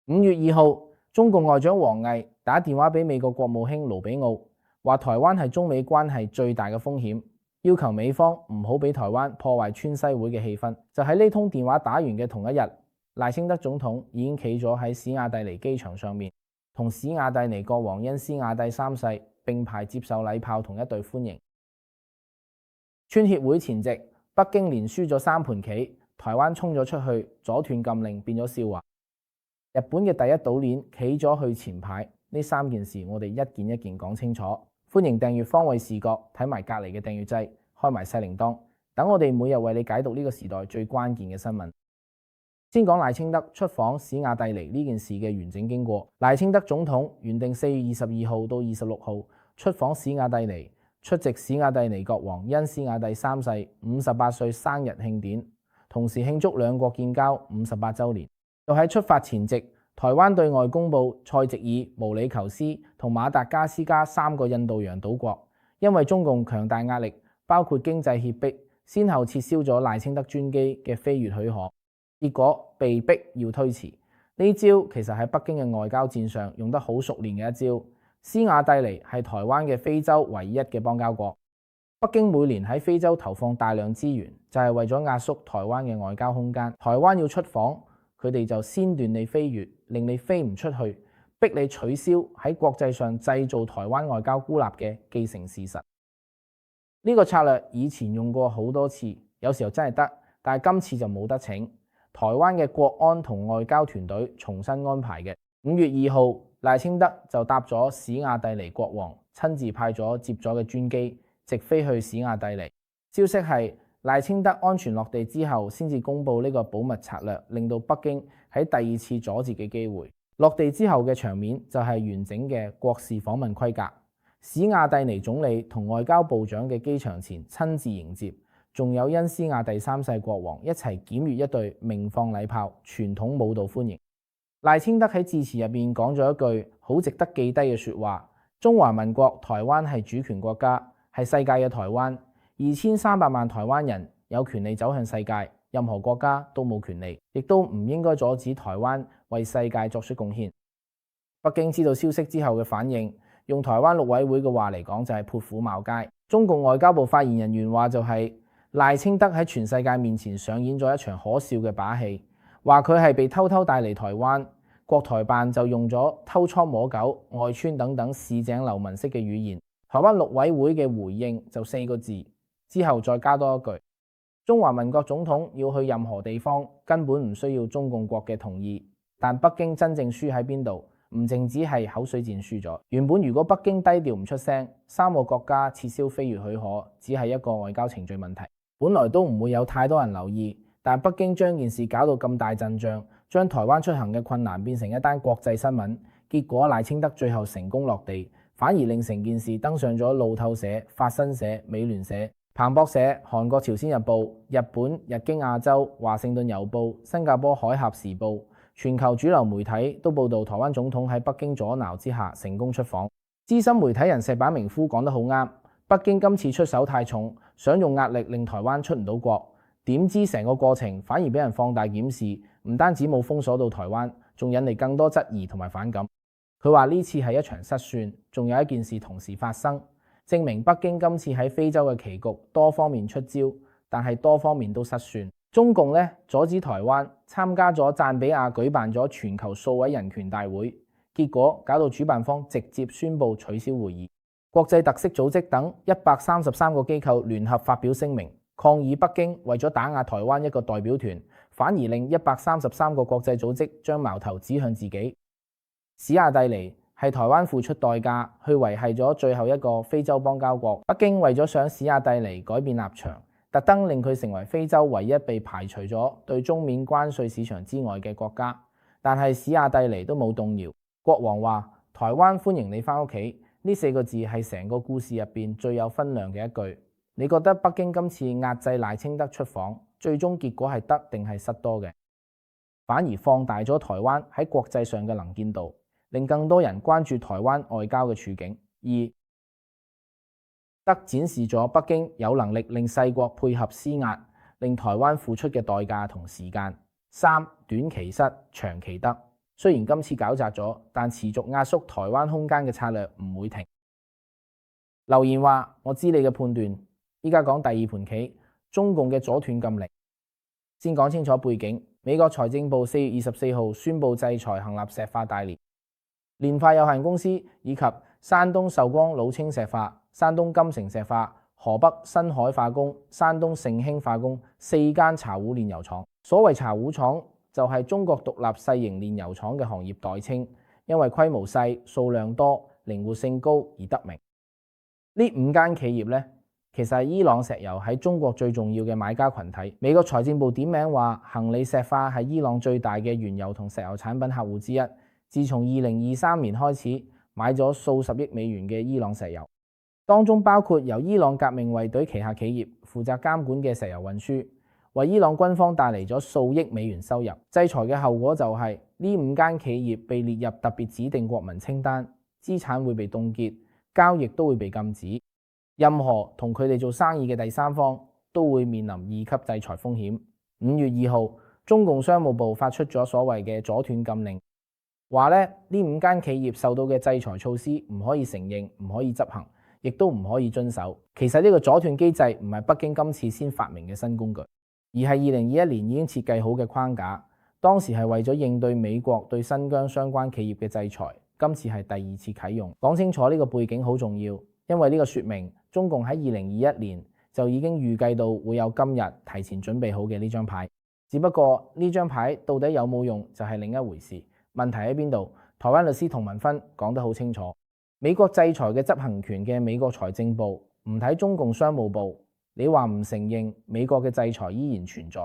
5月2號，中共外長王毅打電話俾美國國務卿盧比奧，話台灣係中美關係最大嘅風險，要求美方唔好俾台灣破壞川西會嘅氣氛。就喺呢通電話打完嘅同一日，賴清德總統已經企咗喺史亞蒂尼機場上面，同史亞蒂尼國王恩斯亞蒂三世並排接受禮炮同一隊歡迎。川協會前夕，北京連輸咗3盤棋，台灣衝咗出去，阻斷禁令變咗笑話。日本嘅第一島鏈企咗去前排，呢3件事我哋一件一件講清楚。歡迎訂閱方位視角，睇埋隔離嘅訂閱掣，開埋細鈴鐺，等我哋每日為你解讀呢個時代最關鍵嘅新聞。先講賴清德出訪史亞蒂尼呢件事嘅完整經過。賴清德總統原定4月22號到26號出訪史亞蒂尼，出席史亞蒂尼國王恩斯亞蒂三世58歲生日慶典，同時慶祝兩國建交58週年。就喺出發前夕，台灣對外公布塞席爾、毛里求斯同馬達加斯加3個印度洋島國，因為中共強大壓力，包括經濟脅迫，先後撤銷咗賴清德專機嘅飛越許可，結果被逼要推遲。呢招其實喺北京嘅外交戰上用得好熟練嘅一招。史亞蒂尼係台灣嘅非洲唯一嘅邦交國，北京每年喺非洲投放大量資源，就係為咗壓縮台灣嘅外交空間。台灣要出訪，佢哋就先斷你飛越，令你飛唔出去，逼你取消喺國際上製造台灣外交孤立嘅既成事實。呢個策略以前用過好多次，有時候真係得，但係今次就冇得逞。台灣嘅國安同外交團隊重新安排嘅。5月2號，賴清德就搭咗史亞蒂尼國王親自派咗接咗嘅專機，直飛去史亞蒂尼。消息係賴清德安全落地之後，先至公布呢個保密策略，令到北京喺第2次阻截嘅機會。落地之後嘅場面就係完整嘅國事訪問規格。史亞蒂尼總理同外交部長嘅機場前親自迎接，仲有恩斯亞蒂三世國王一齊檢閱一隊鳴放禮炮，傳統舞蹈歡迎。賴清德喺致辭入邊講咗一句好值得記低嘅說話：中華民國台灣係主權國家，係世界嘅台灣，2300萬台灣人有權利走向世界，任何國家都冇權利，亦都唔應該阻止台灣為世界作出貢獻。北京知道消息之後嘅反應，用台灣陸委會嘅話嚟講就係潑婦罵街。中共外交部發言人原話就係賴清德喺全世界面前上演咗一場可笑嘅把戲，話佢係被偷偷帶嚟台灣。國台辦就用咗偷倉摸狗、外穿等等市井流民式嘅語言。台灣陸委會嘅回應就4個字，之後再加多一句：中華民國總統要去任何地方，根本唔需要中共國嘅同意。但北京真正輸喺邊度？唔淨止係口水戰輸咗。原本如果北京低調唔出聲，3個國家撤銷飛越許可，只係一個外交程序問題，本來都唔會有太多人留意。但北京將件事搞到咁大陣仗，將台灣出行嘅困難變成一單國際新聞，結果賴清德最後成功落地，反而令成件事登上咗路透社、法新社、美聯社、彭博社、韓國朝鮮日報、日本日經亞洲、華盛頓郵報、新加坡海峽時報，全球主流媒體都報道台灣總統喺北京阻撓之下成功出訪。資深媒體人石板明夫講得好啱，北京今次出手太重，想用壓力令台灣出唔到國。點知成個過程反而俾人放大檢視，唔單止冇封鎖到台灣，仲引嚟更多質疑同埋反感。佢話呢次係一場失算，仲有一件事同時發生，證明北京今次喺非洲嘅棋局多方面出招，但係多方面都失算。中共阻止台灣參加咗贊比亞舉辦咗全球數位人權大會，結果搞到主辦方直接宣布取消會議。國際特色組織等133個機構聯合發表聲明，抗議北京為咗打壓台灣一個代表團，反而令133個國際組織將矛頭指向自己。史亞蒂尼係台灣付出代價去維繫咗最後一個非洲邦交國，北京為咗想史亞蒂尼改變立場，特登令佢成為非洲唯一被排除咗對中免關稅市場之外嘅國家。但係史亞蒂尼都冇動搖，國王話台灣歡迎你返屋企，呢4個字係成個故事入邊最有分量嘅一句。你覺得北京今次壓制賴清德出訪，最終結果係得定係失多嘅？反而放大咗台灣喺國際上嘅能見度，令更多人關注台灣外交嘅處境。2，得展示咗北京有能力令世國配合施壓，令台灣付出嘅代價同時間。3，短期失，長期得。雖然今次搞砸咗，但持續壓縮台灣空間嘅策略唔會停。留言話：我知你嘅判斷，依家講第二盤棋，中共嘅阻斷禁令。先講清楚背景，美國財政部4月24號宣布制裁恒立石化大連、連化有限公司以及山東壽光老清石化、山東金城石化、河北新海化工、山東盛興化工4間茶壺煉油廠。所謂茶壺廠就係中國獨立細型煉油廠嘅行業代稱，因為規模細、數量多、靈活性高而得名。呢5間企業呢，其實係伊朗石油喺中國最重要嘅買家群體。美國財政部點名話，恒利石化係伊朗最大嘅原油同石油產品客戶之一。自從2023年開始，買咗數十億美元嘅伊朗石油，當中包括由伊朗革命衛隊旗下企業負責監管嘅石油運輸，為伊朗軍方帶嚟咗數億美元收入。制裁嘅後果就係呢5間企業被列入特別指定國民清單，資產會被凍結，交易都會被禁止。任何同佢哋做生意嘅第三方都會面臨2級制裁風險。5月2號，中共商務部發出咗所謂嘅阻斷禁令，話呢5間企業受到嘅制裁措施唔可以承認、唔可以執行，亦都唔可以遵守。其實呢個阻斷機制唔係北京今次先發明嘅新工具，而係2021年已經設計好嘅框架。當時係為咗應對美國對新疆相關企業嘅制裁，今次係第2次啟用。講清楚呢個背景好重要，因為呢個說明中共喺2021年就已經預計到會有今日提前準備好嘅呢張牌，只不過呢張牌到底有冇用就係另一回事。問題喺邊度？台灣律師童文芬講得好清楚，美國制裁嘅執行權嘅美國財政部唔睇中共商務部，你話唔承認美國嘅制裁依然存在，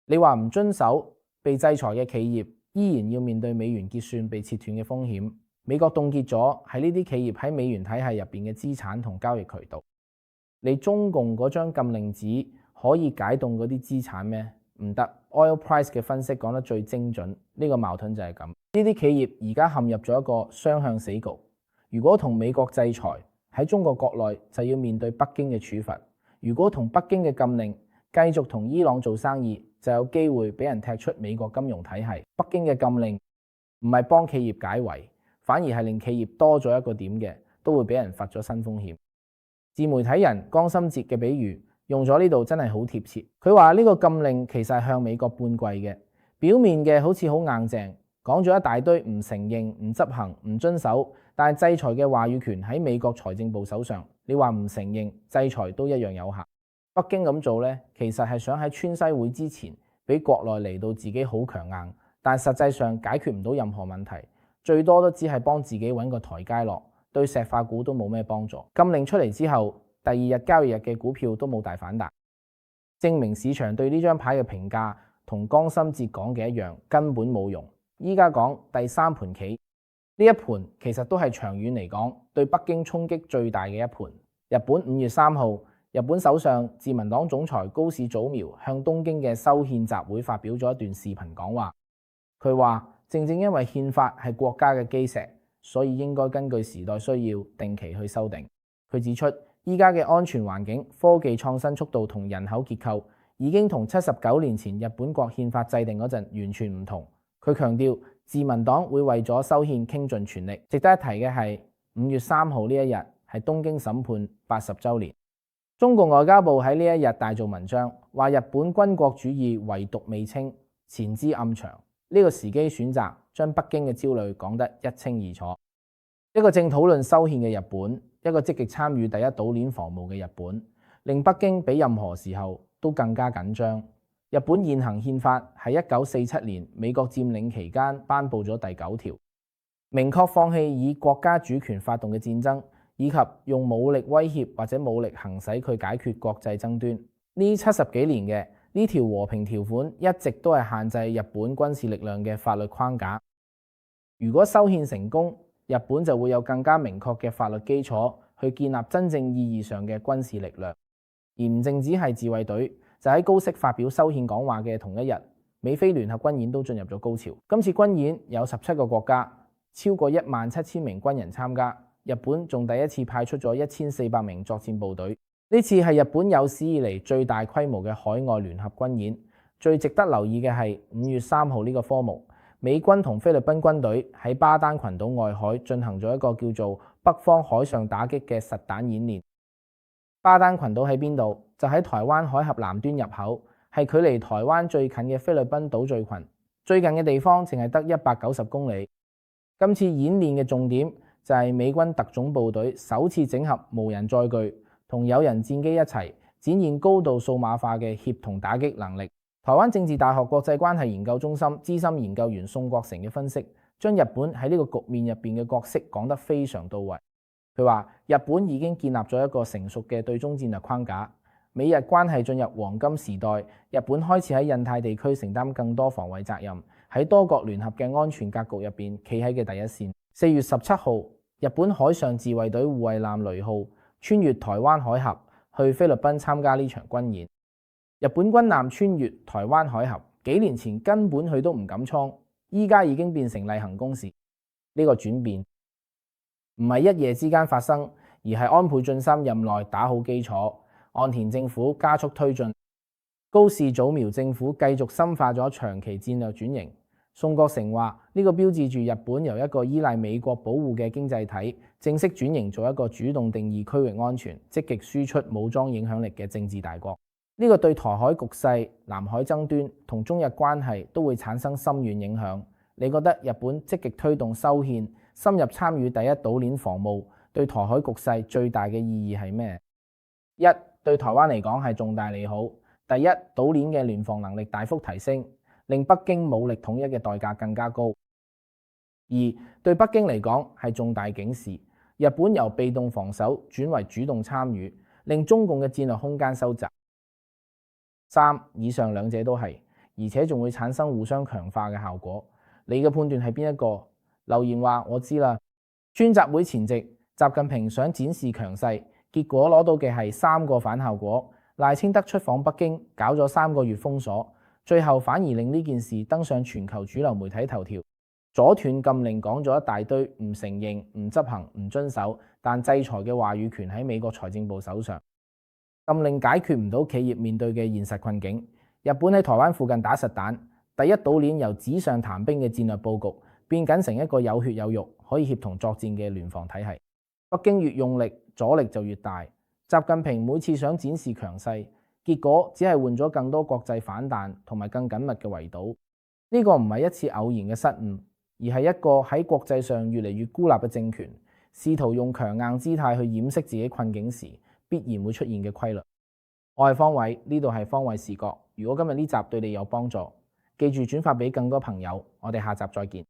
你話唔遵守，被制裁嘅企業依然要面對美元結算被切斷嘅風險。美國凍結咗喺呢啲企業喺美元體系入邊嘅資產同交易渠道，你中共嗰張禁令紙可以解凍嗰啲資產咩？唔得。Oil Price 嘅分析講得最精準，呢個矛盾就係咁。呢啲企業而家陷入咗一個雙向死局。如果同美國制裁，喺中國國內就要面對北京嘅處罰；如果同北京嘅禁令，繼續同伊朗做生意，就有機會俾人踢出美國金融體系。北京嘅禁令唔係幫企業解圍，反而係令企業多咗一個點嘅，都會俾人罰咗新風險。自媒體人江心哲嘅比喻用咗呢度真係好貼切。佢話呢個禁令其實係向美國半跪嘅，表面嘅好似好硬淨，講咗一大堆唔承認、唔執行、唔遵守，但係制裁嘅話語權喺美國財政部手上。你話唔承認，制裁都一樣有效。北京咁做呢，其實係想喺川西會之前俾國內嚟到自己好強硬，但實際上解決唔到任何問題，最多都只係幫自己揾個台階落，對石化股都冇咩幫助。禁令出嚟之後，第2日交易日嘅股票都冇大反彈，證明市場對呢張牌嘅評價同江心哲講嘅一樣，根本冇用。依家講第3盤棋，呢一盤其實都係長遠嚟講對北京衝擊最大嘅一盤。日本5月3號，日本首相自民黨總裁高市早苗向東京嘅修憲集會發表咗一段視頻講話，佢話正正因為憲法係國家嘅基石，所以應該根據時代需要定期去修訂。佢指出，依家嘅安全環境、科技創新速度同人口結構已經同79年前日本國憲法制定嗰陣完全唔同。佢強調，自民黨會為咗修憲傾盡全力。值得一提嘅係5月3號呢一日係東京審判80週年。中國外交部喺呢一日大做文章，話日本軍國主義唯獨未清，前知暗長。呢個時機選擇將北京嘅焦慮講得一清二楚。一個正討論修憲嘅日本，一個積極參與第一島鏈防務嘅日本，令北京比任何時候都更加緊張。日本現行憲法係1947年美國佔領期間頒布咗第9條，明確放棄以國家主權發動嘅戰爭，以及用武力威脅或者武力行使佢解決國際爭端。呢70幾年嘅呢條和平條款一直都係限制日本軍事力量嘅法律框架。如果修憲成功，日本就會有更加明確嘅法律基礎去建立真正意義上嘅軍事力量，而唔淨止係自衛隊。就喺高息發表修憲講話嘅同一日，美菲聯合軍演都進入咗高潮。今次軍演有17個國家，超過17000名軍人參加。日本仲第一次派出咗1400名作戰部隊。呢次係日本有史以嚟最大規模嘅海外聯合軍演。最值得留意嘅係5月3號呢個科目，美軍同菲律賓軍隊喺巴丹群島外海進行咗一個叫做北方海上打擊嘅實彈演練。巴丹群島喺邊度？就喺台灣海峽南端入口，係距離台灣最近嘅菲律賓島嶼群。最近嘅地方淨係得190公里。今次演練嘅重點就係美軍特種部隊首次整合無人載具同有人戰機一齊，展現高度數碼化嘅協同打擊能力。台灣政治大學國際關係研究中心資深研究員宋國成嘅分析，將日本喺呢個局面入邊嘅角色講得非常到位。佢話日本已經建立咗一個成熟嘅對中戰略框架，美日關係進入黃金時代，日本開始喺印太地區承擔更多防衛責任，喺多國聯合嘅安全格局入邊企喺嘅第一線。4月17號，日本海上自衛隊護衛艦雷號穿越台灣海峽去菲律賓參加呢場軍演。日本軍艦穿越台灣海峽，幾年前根本佢都唔敢衝，依家已經變成例行公事。呢個轉變唔係一夜之間發生，而係安倍晉三任內打好基礎，岸田政府加速推進，高市早苗政府繼續深化咗長期戰略轉型。宋國成話：呢個標誌住日本由一個依賴美國保護嘅經濟體，正式轉型做一個主動定義區域安全、積極輸出武裝影響力嘅政治大國。呢個對台海局勢、南海爭端同中日關係都會產生深遠影響。你覺得日本積極推動修憲、深入參與第一島鏈防務，對台海局勢最大嘅意義係咩？一、對台灣嚟講係重大利好。第一，島鏈嘅聯防能力大幅提升，令北京武力統一嘅代價更加高。二、對北京嚟講係重大警示，日本由被動防守轉為主動參與，令中共嘅戰略空間收窄。三、以上兩者都係，而且仲會產生互相強化嘅效果。你嘅判斷係邊一個？留言話我知啦。川習會前夕，習近平想展示強勢，結果攞到嘅係3個反效果。賴清德出訪北京，搞咗3個月封鎖，最後反而令呢件事登上全球主流媒體頭條。阻斷禁令講咗一大堆，唔承認、唔執行、唔遵守，但制裁嘅話語權喺美國財政部手上。禁令解決唔到企業面對嘅現實困境。日本喺台灣附近打實彈，第一島鏈由紙上談兵嘅戰略佈局，變緊成一個有血有肉、可以協同作戰嘅聯防體系。北京越用力，阻力就越大。習近平每次想展示強勢，結果只係換咗更多國際反彈同埋更緊密嘅圍堵。呢個唔係一次偶然嘅失誤，而係一個喺國際上越嚟越孤立嘅政權，試圖用強硬姿態去掩飾自己困境時必然會出現嘅規律。我係方偉，呢度係方偉視角。如果今日呢集對你有幫助，記住轉發俾更多朋友。我哋下集再見。